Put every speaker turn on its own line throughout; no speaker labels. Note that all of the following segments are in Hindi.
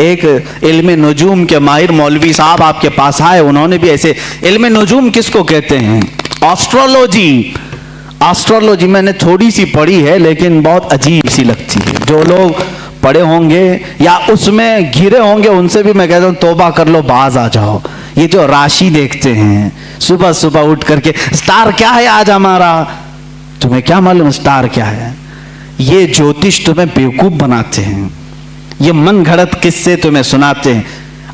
एक इल्म नजूम के माहिर मौलवी साहब आपके पास आए, उन्होंने भी ऐसे, इल्म नजूम किसको कहते हैं? एस्ट्रोलॉजी। एस्ट्रोलॉजी मैंने थोड़ी सी पढ़ी है लेकिन बहुत अजीब सी लगती है। जो लोग पढ़े होंगे या उसमें घिरे होंगे उनसे भी मैं कहता हूँ तौबा कर लो, बाज आ जाओ। ये जो राशि देखते हैं सुबह सुबह उठ करके, स्टार क्या है आज हमारा, तुम्हें क्या मालूम स्टार क्या है? ये ज्योतिष तुम्हें बेवकूफ बनाते हैं, ये मन घड़त किस्से तुम्हें सुनाते हैं,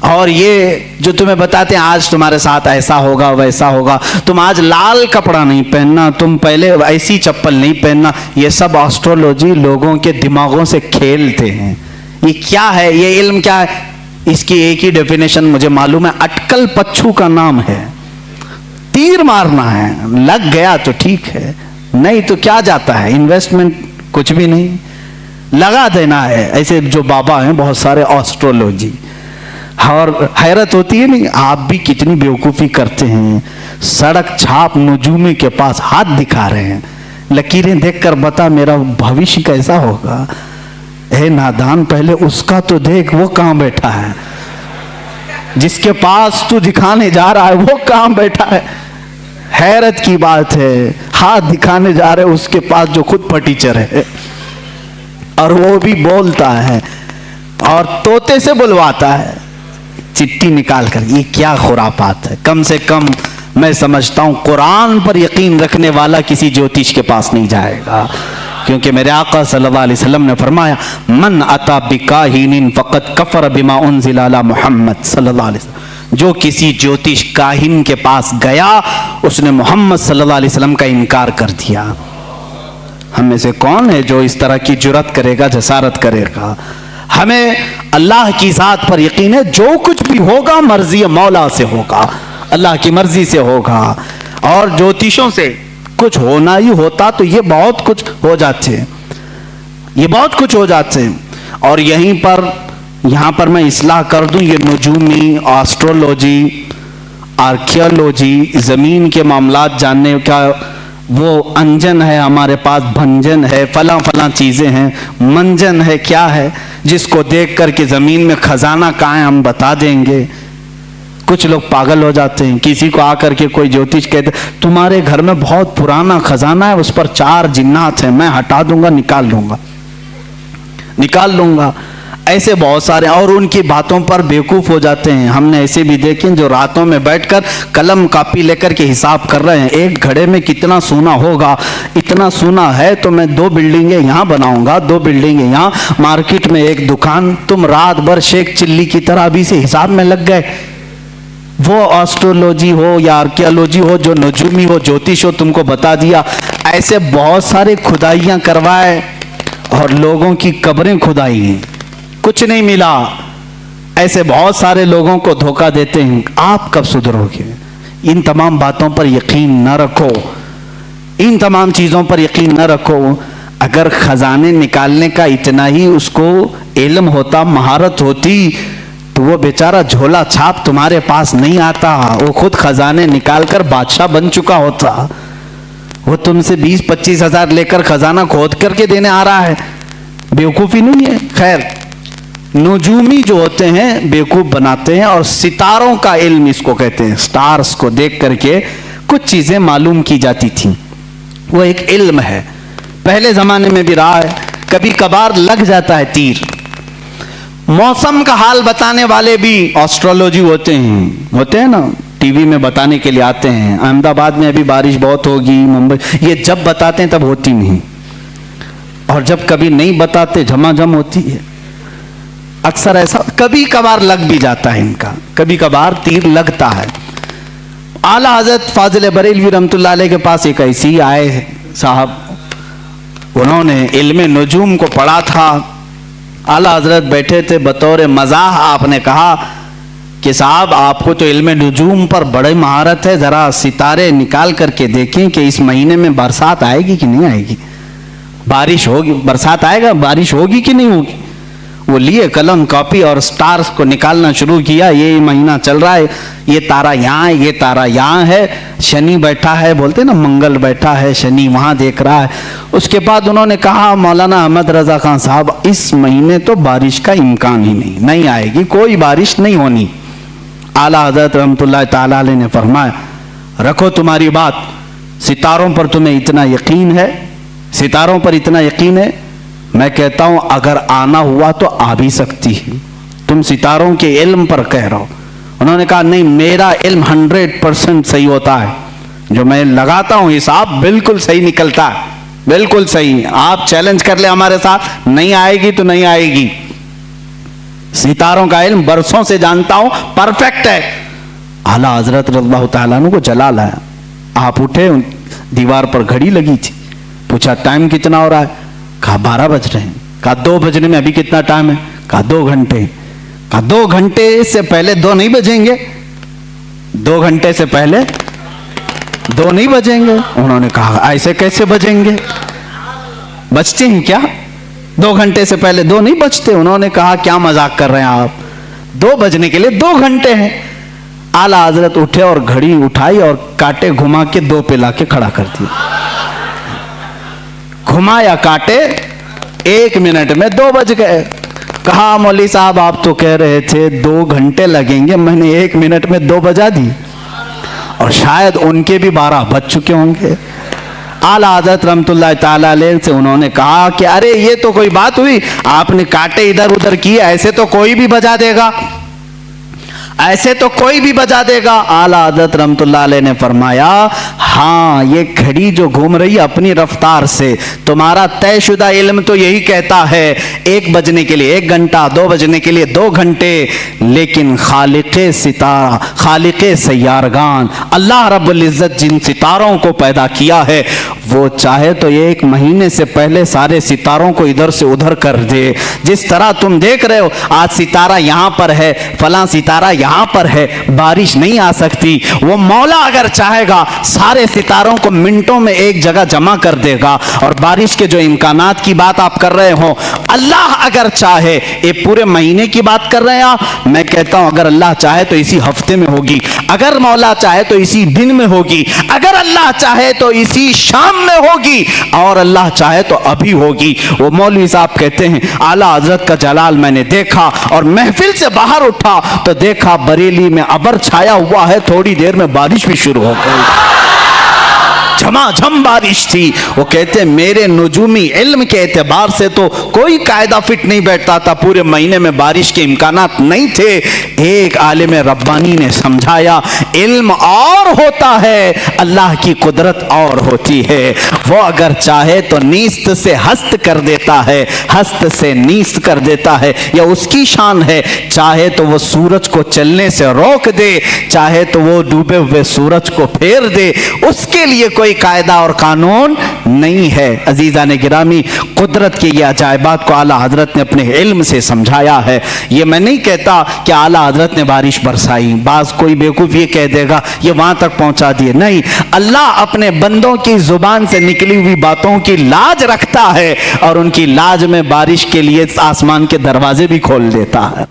और ये जो तुम्हें बताते हैं आज तुम्हारे साथ ऐसा होगा वैसा होगा, तुम आज लाल कपड़ा नहीं पहनना, तुम पहले ऐसी चप्पल नहीं पहनना, ये सब एस्ट्रोलॉजी लोगों के दिमागों से खेलते हैं। ये क्या है? ये इल्म क्या है? इसकी एक ही डेफिनेशन मुझे मालूम है, अटकल पच्छू का नाम है। तीर मारना है, लग गया तो ठीक है, नहीं तो क्या जाता है, इन्वेस्टमेंट कुछ भी नहीं, लगा देना है। ऐसे जो बाबा हैं बहुत सारे एस्ट्रोलॉजी, और हैरत होती है नहीं, आप भी कितनी बेवकूफ़ी करते हैं। सड़क छाप नजूमी के पास हाथ दिखा रहे हैं, लकीरें देखकर बता मेरा भविष्य कैसा होगा। हे नादान, पहले उसका तो देख, वो कहाँ बैठा है, जिसके पास तू दिखाने जा रहा है वो कहाँ बैठा है। हैरत की बात है, हाथ दिखाने जा रहे उसके पास जो खुद फटीचर है, और वो भी बोलता है और तोते से बुलवाता है चिट्ठी निकाल कर। ये क्या खुरापात है। कम से कम मैं समझता हूं कुरान पर यकीन रखने वाला किसी ज्योतिष के पास नहीं जाएगा, क्योंकि मेरे आका सल्लल्लाहु अलैहि वसल्लम ने फरमाया मन अता बिकाहिनिन फक़द कफ़र बिमा उन्ज़िला अला मुहम्मद सल्लल्लाहु अलैहि वसल्लम। जो किसी ज्योतिष काहिन के पास गया उसने मोहम्मद सल्लल्लाहु अलैहि वसल्लम का इनकार कर दिया। हम में से कौन है जो इस तरह की जुर्रत करेगा, जसारत करेगा? हमें अल्लाह की ज़ात पर यकीन है, जो कुछ भी होगा मर्जी मौला से होगा, अल्लाह की मर्जी से होगा। और ज्योतिषों से कुछ होना ही होता तो ये बहुत कुछ हो जाते, ये बहुत कुछ हो जाते। और यहाँ पर मैं इस्लाह कर दूं, ये नजूमी, एस्ट्रोलॉजी, आर्कियोलॉजी, ज़मीन के मामलात जानने का वो अंजन है हमारे पास, भंजन है, फला फला चीज़ें हैं, मंजन है, क्या है जिसको देख करके ज़मीन में खजाना कहाँ है हम बता देंगे। कुछ लोग पागल हो जाते हैं, किसी को आकर के कोई ज्योतिष कहते तुम्हारे घर में बहुत पुराना खजाना है, उस पर 4 जिन्नात हैं, मैं हटा दूंगा, निकाल लूंगा। ऐसे बहुत सारे, और उनकी बातों पर बेवकूफ़ हो जाते हैं। हमने ऐसे भी देखे जो रातों में बैठकर कलम कापी लेकर के हिसाब कर रहे हैं, एक घड़े में कितना सोना होगा, इतना सोना है तो मैं 2 बिल्डिंगें यहाँ बनाऊंगा, 2 बिल्डिंगें यहाँ, मार्केट में 1 दुकान। तुम रात भर शेख चिल्ली की तरह अभी से हिसाब में लग गए। वो एस्ट्रोलॉजी हो या आर्कियोलॉजी हो, जो नजूमी हो, ज्योतिष हो, तुमको बता दिया। ऐसे बहुत सारे खुदाइयाँ करवाए और लोगों की कब्रें खुदाई, कुछ नहीं मिला। ऐसे बहुत सारे लोगों को धोखा देते हैं। आप कब सुधरोगे? इन तमाम बातों पर यकीन न रखो, इन तमाम चीज़ों पर यकीन न रखो। अगर खजाने निकालने का इतना ही उसको इल्म होता, महारत होती, तो वो बेचारा झोला छाप तुम्हारे पास नहीं आता, वो खुद खजाने निकालकर बादशाह बन चुका होता। वो तुमसे 20-25 हज़ार लेकर खजाना खोद करके देने आ रहा है, बेवकूफ़ी नहीं है। खैर, नजूमी जो होते हैं बेवकूफ़ बनाते हैं, और सितारों का इल्म इसको कहते हैं। स्टार्स को देख करके कुछ चीज़ें मालूम की जाती थी, वो एक इल्म है, पहले ज़माने में भी रहा है। कभी कभार लग जाता है तीर। मौसम का हाल बताने वाले भी एस्ट्रोलॉजी होते हैं ना, टीवी में बताने के लिए आते हैं। अहमदाबाद में अभी बारिश बहुत होगी, मुंबई, ये जब बताते हैं तब होती नहीं, और जब कभी नहीं बताते झमाझम होती है। अक्सर ऐसा कभी कभार लग भी जाता है इनका, कभी कभार तीर लगता है। आला हजरत फाजिल बरेलवी रहमतुल्लाह अलैह के पास एक ऐसी आए साहब, उन्होंने इल्म नजूम को पढ़ा था। आला हजरत बैठे थे, बतौर मजाह आपने कहा कि साहब आपको तो इल्म नजूम पर बड़ी महारत है, ज़रा सितारे निकाल करके देखें कि इस महीने में बरसात आएगी कि नहीं आएगी, बारिश होगी, बरसात आएगा, बारिश होगी कि नहीं होगी। वो लिए कलम कॉपी और स्टार्स को निकालना शुरू किया। ये महीना चल रहा है, ये तारा यहाँ है, ये तारा यहाँ है, शनि बैठा है, बोलते ना मंगल बैठा है, शनि वहाँ देख रहा है। उसके बाद उन्होंने कहा मौलाना अहमद रजा खान साहब, इस महीने तो बारिश का इम्कान ही नहीं आएगी, कोई बारिश नहीं होनी। आला हज़रत रहमतुल्लाह ताला अलैह ने फरमाया, रखो तुम्हारी बात, सितारों पर तुम्हें इतना यकीन है, सितारों पर इतना यकीन है, मैं कहता हूं अगर आना हुआ तो आ भी सकती है, तुम सितारों के इल्म पर कह रहे हो। उन्होंने कहा नहीं, मेरा इल्म 100% सही होता है, जो मैं लगाता हूं हिसाब बिल्कुल सही निकलता है, बिल्कुल सही। आप चैलेंज कर ले हमारे साथ, नहीं आएगी तो नहीं आएगी। सितारों का इल्म बरसों से जानता हूं, परफेक्ट है। आला हजरत रज़ियल्लाहु ताला अन्हु को जला लाया। आप उठे, दीवार पर घड़ी लगी थी, पूछा टाइम कितना हो रहा है? कहा 12 बज रहे हैं। कहा 2 बजने में अभी कितना टाइम है? कहा 2 घंटे। कहा 2 घंटे से पहले 2 नहीं बजेंगे? 2 घंटे से पहले 2 नहीं बजेंगे। उन्होंने कहा ऐसे कैसे बजेंगे, बजते हैं क्या? 2 घंटे से पहले 2 नहीं बजते। उन्होंने कहा क्या मजाक कर रहे हैं आप, 2 बजने के लिए 2 घंटे हैं। आला हजरत उठे और घड़ी उठाई और कांटे घुमा के 2 पे लाके खड़ा कर दिया। घुमाया कांटे, 1 मिनट में 2 बज गए। कहा मौलवी साहब आप तो कह रहे थे 2 घंटे लगेंगे, मैंने 1 मिनट में 2 बजा दी। और शायद उनके भी 12 बज चुके होंगे। आला हज़रत रहमतुल्लाह ताला अलैह से उन्होंने कहा कि अरे ये तो कोई बात हुई, आपने कांटे इधर उधर किए, ऐसे तो कोई भी बजा देगा, ऐसे तो कोई भी बजा देगा। आला हज़रत रहमतुल्लाह अलैह ने फरमाया हाँ, ये घड़ी जो घूम रही है अपनी रफ्तार से, तुम्हारा तयशुदा इल्म तो यही कहता है 1 बजने के लिए 1 घंटा, 2 बजने के लिए 2 घंटे, लेकिन खालिक़े सितारा, खालिक़े सय्यारगान अल्लाह रब्बुल इज़्ज़त जिन सितारों को पैदा किया है, वो चाहे तो 1 महीने से पहले सारे सितारों को इधर से उधर कर दे। जिस तरह तुम देख रहे हो आज सितारा यहाँ पर है, फलां सितारा यहाँ पर है, बारिश नहीं आ सकती। वो मौला अगर चाहेगा सारे सितारों को मिनटों में एक जगह जमा कर देगा। और बारिश के जो इम्कानात की बात आप कर रहे हो, अल्लाह अगर चाहे, ये पूरे महीने की बात कर रहे हैं आप, मैं कहता हूं अगर अल्लाह चाहे तो इसी हफ्ते में होगी, अगर मौला चाहे तो इसी दिन में होगी, अगर अल्लाह चाहे तो इसी शाम में होगी, और अल्लाह चाहे तो अभी होगी। वो मौलवी साहब कहते हैं आला हजरत का जलाल मैंने देखा, और महफिल से बाहर उठा तो देखा बरेली में अबर छाया हुआ है, थोड़ी देर में बारिश भी शुरू हो गई, झमाझम बारिश थी। वो कहते मेरे नुजूमी इल्म के एतबार से तो कोई कायदा फिट नहीं बैठता था, पूरे महीने में बारिश के इम्कानात नहीं थे। एक आलिम रब्बानी ने समझाया इल्म और होता है, अल्लाह की कुदरत और होती है। वो अगर चाहे तो नीस्त से हस्त कर देता है, हस्त से नीस्त कर देता है, या उसकी शान है। चाहे तो वो सूरज को चलने से रोक दे, चाहे तो वो डूबे हुए सूरज को फेर दे, उसके लिए कोई कायदा और कानून नहीं है। अजीज़ान गिरामी, कुदरत के ये अजायबात को आला हजरत ने अपने इल्म से समझाया है। ये मैं नहीं कहता कि आला हजरत ने बारिश बरसाई, बाज कोई बेवकूफ ये कह देगा ये वहां तक पहुंचा दिए, नहीं। अल्लाह अपने बंदों की जुबान से निकली हुई बातों की लाज रखता है, और उनकी लाज में बारिश के लिए आसमान के दरवाजे भी खोल देता है।